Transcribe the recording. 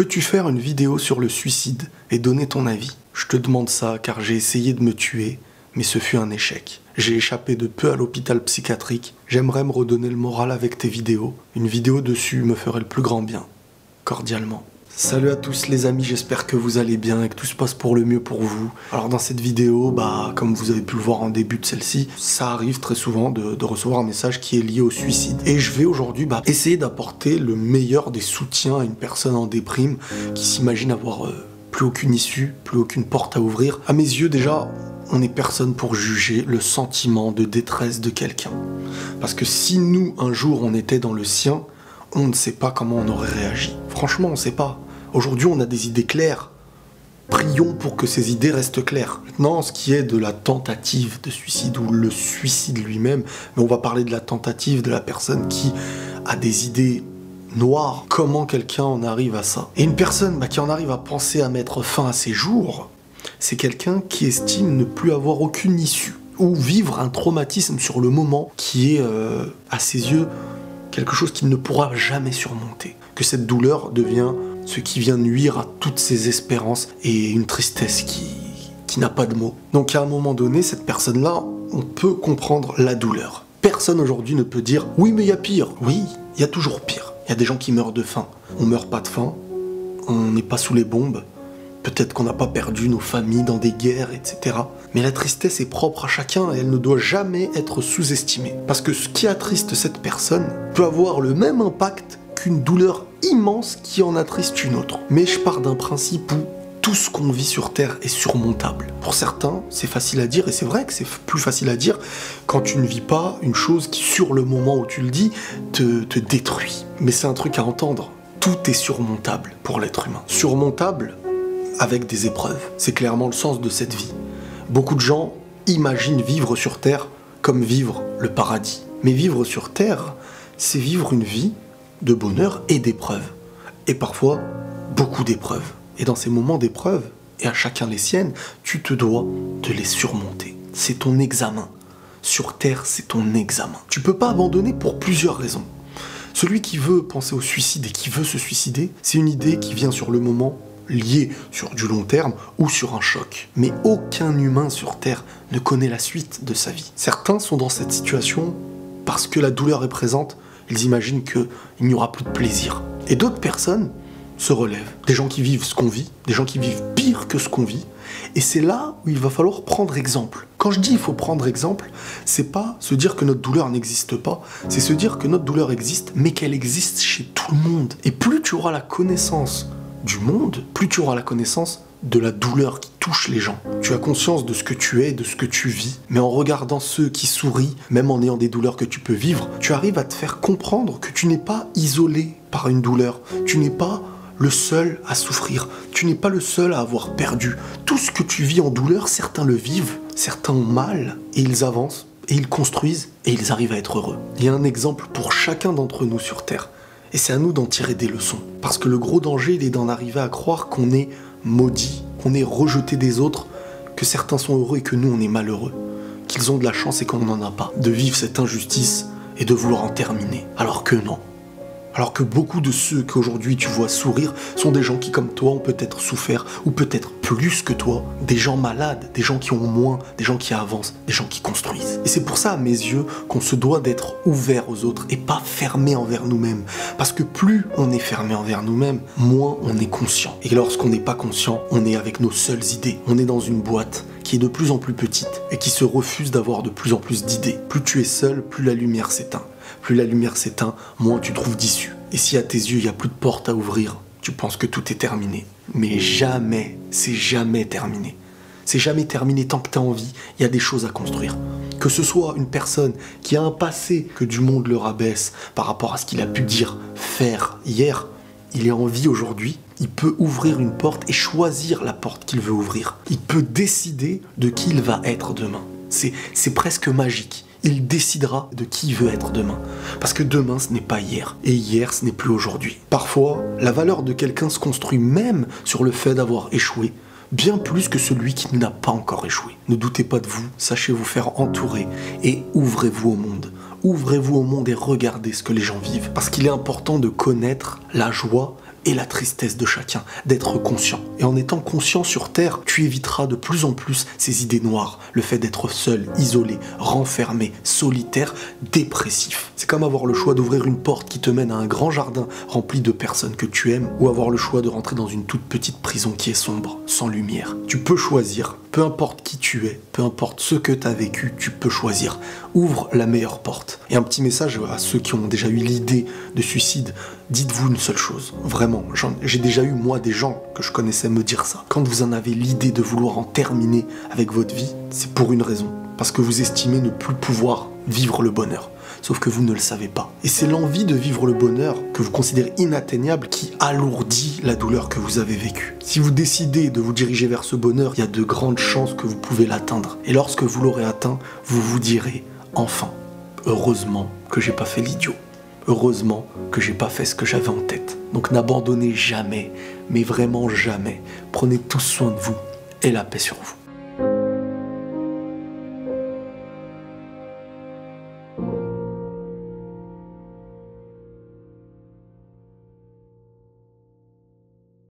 Peux-tu faire une vidéo sur le suicide et donner ton avis? Je te demande ça car j'ai essayé de me tuer, mais ce fut un échec. J'ai échappé de peu à l'hôpital psychiatrique. J'aimerais me redonner le moral avec tes vidéos. Une vidéo dessus me ferait le plus grand bien. Cordialement. Salut à tous les amis, j'espère que vous allez bien et que tout se passe pour le mieux pour vous. Alors dans cette vidéo, comme vous avez pu le voir en début de celle-ci, ça arrive très souvent de recevoir un message qui est lié au suicide. Et je vais aujourd'hui essayer d'apporter le meilleur des soutiens à une personne en déprime qui s'imagine avoir plus aucune issue, plus aucune porte à ouvrir. À mes yeux déjà, on n'est personne pour juger le sentiment de détresse de quelqu'un. Parce que si nous, un jour, on était dans le sien, on ne sait pas comment on aurait réagi. Franchement, on ne sait pas. Aujourd'hui, on a des idées claires. Prions pour que ces idées restent claires. Maintenant, ce qui est de la tentative de suicide ou le suicide lui-même, mais on va parler de la tentative de la personne qui a des idées noires. Comment quelqu'un en arrive à ça? Et une personne qui en arrive à penser à mettre fin à ses jours, c'est quelqu'un qui estime ne plus avoir aucune issue ou vivre un traumatisme sur le moment qui est, à ses yeux, quelque chose qu'il ne pourra jamais surmonter. Que cette douleur devient ce qui vient nuire à toutes ses espérances et une tristesse qui n'a pas de mots. Donc à un moment donné, cette personne-là, on peut comprendre la douleur. Personne aujourd'hui ne peut dire « oui mais il y a pire ». Oui, il y a toujours pire. Il y a des gens qui meurent de faim. On meurt pas de faim, on n'est pas sous les bombes. Peut-être qu'on n'a pas perdu nos familles dans des guerres, etc. Mais la tristesse est propre à chacun et elle ne doit jamais être sous-estimée. Parce que ce qui attriste cette personne peut avoir le même impact qu'une douleur immense qui en attriste une autre. Mais je pars d'un principe où tout ce qu'on vit sur Terre est surmontable. Pour certains, c'est facile à dire, et c'est vrai que c'est plus facile à dire quand tu ne vis pas une chose qui, sur le moment où tu le dis, te détruit. Mais c'est un truc à entendre. Tout est surmontable pour l'être humain. Surmontable avec des épreuves. C'est clairement le sens de cette vie. Beaucoup de gens imaginent vivre sur Terre comme vivre le paradis. Mais vivre sur Terre, c'est vivre une vie de bonheur et d'épreuves. Et parfois, beaucoup d'épreuves. Et dans ces moments d'épreuves, et à chacun les siennes, tu te dois de les surmonter. C'est ton examen. Sur Terre, c'est ton examen. Tu peux pas abandonner pour plusieurs raisons. Celui qui veut penser au suicide et qui veut se suicider, c'est une idée qui vient sur le moment, liée sur du long terme ou sur un choc. Mais aucun humain sur Terre ne connaît la suite de sa vie. Certains sont dans cette situation parce que la douleur est présente. Ils imaginent qu'il n'y aura plus de plaisir. Et d'autres personnes se relèvent. Des gens qui vivent ce qu'on vit, des gens qui vivent pire que ce qu'on vit. Et c'est là où il va falloir prendre exemple. Quand je dis il faut prendre exemple, c'est pas se dire que notre douleur n'existe pas, c'est se dire que notre douleur existe, mais qu'elle existe chez tout le monde. Et plus tu auras la connaissance du monde, plus tu auras la connaissance de la douleur qui touche les gens. Tu as conscience de ce que tu es, de ce que tu vis, mais en regardant ceux qui sourient, même en ayant des douleurs que tu peux vivre, tu arrives à te faire comprendre que tu n'es pas isolé par une douleur, tu n'es pas le seul à souffrir, tu n'es pas le seul à avoir perdu. Tout ce que tu vis en douleur, certains le vivent, certains ont mal, et ils avancent, et ils construisent, et ils arrivent à être heureux. Il y a un exemple pour chacun d'entre nous sur Terre, et c'est à nous d'en tirer des leçons. Parce que le gros danger, il est d'en arriver à croire qu'on est maudit, qu'on est rejeté des autres, que certains sont heureux et que nous on est malheureux, qu'ils ont de la chance et qu'on n'en a pas, de vivre cette injustice et de vouloir en terminer, alors que non. Alors que beaucoup de ceux qu'aujourd'hui tu vois sourire sont des gens qui comme toi ont peut-être souffert, ou peut-être plus que toi, des gens malades, des gens qui ont moins, des gens qui avancent, des gens qui construisent. Et c'est pour ça à mes yeux qu'on se doit d'être ouvert aux autres et pas fermé envers nous-mêmes. Parce que plus on est fermé envers nous-mêmes, moins on est conscient. Et lorsqu'on n'est pas conscient, on est avec nos seules idées. On est dans une boîte qui est de plus en plus petite et qui se refuse d'avoir de plus en plus d'idées. Plus tu es seul, plus la lumière s'éteint. Plus la lumière s'éteint, moins tu trouves d'issue. Et si à tes yeux, il n'y a plus de porte à ouvrir, tu penses que tout est terminé. Mais jamais, c'est jamais terminé. C'est jamais terminé tant que tu as envie, il y a des choses à construire. Que ce soit une personne qui a un passé que du monde le rabaisse par rapport à ce qu'il a pu dire, faire hier, il est en vie aujourd'hui, il peut ouvrir une porte et choisir la porte qu'il veut ouvrir. Il peut décider de qui il va être demain. C'est presque magique. Il décidera de qui il veut être demain. Parce que demain, ce n'est pas hier. Et hier, ce n'est plus aujourd'hui. Parfois, la valeur de quelqu'un se construit même sur le fait d'avoir échoué, bien plus que celui qui n'a pas encore échoué. Ne doutez pas de vous, sachez vous faire entourer et ouvrez-vous au monde. Ouvrez-vous au monde et regardez ce que les gens vivent. Parce qu'il est important de connaître la joie et la tristesse de chacun, d'être conscient. Et en étant conscient sur Terre, tu éviteras de plus en plus ces idées noires, le fait d'être seul, isolé, renfermé, solitaire, dépressif. C'est comme avoir le choix d'ouvrir une porte qui te mène à un grand jardin rempli de personnes que tu aimes, ou avoir le choix de rentrer dans une toute petite prison qui est sombre, sans lumière. Tu peux choisir, peu importe qui tu es, peu importe ce que tu as vécu, tu peux choisir. Ouvre la meilleure porte. Et un petit message à ceux qui ont déjà eu l'idée de suicide, dites-vous une seule chose, vraiment, j'ai déjà eu moi des gens que je connaissais me dire ça. Quand vous en avez l'idée de vouloir en terminer avec votre vie, c'est pour une raison, parce que vous estimez ne plus pouvoir vivre le bonheur. Sauf que vous ne le savez pas. Et c'est l'envie de vivre le bonheur que vous considérez inatteignable qui alourdit la douleur que vous avez vécue. Si vous décidez de vous diriger vers ce bonheur, il y a de grandes chances que vous pouvez l'atteindre. Et lorsque vous l'aurez atteint, vous vous direz « Enfin, heureusement que j'ai pas fait l'idiot. Heureusement que j'ai pas fait ce que j'avais en tête. » Donc n'abandonnez jamais, mais vraiment jamais. Prenez tous soin de vous et la paix sur vous.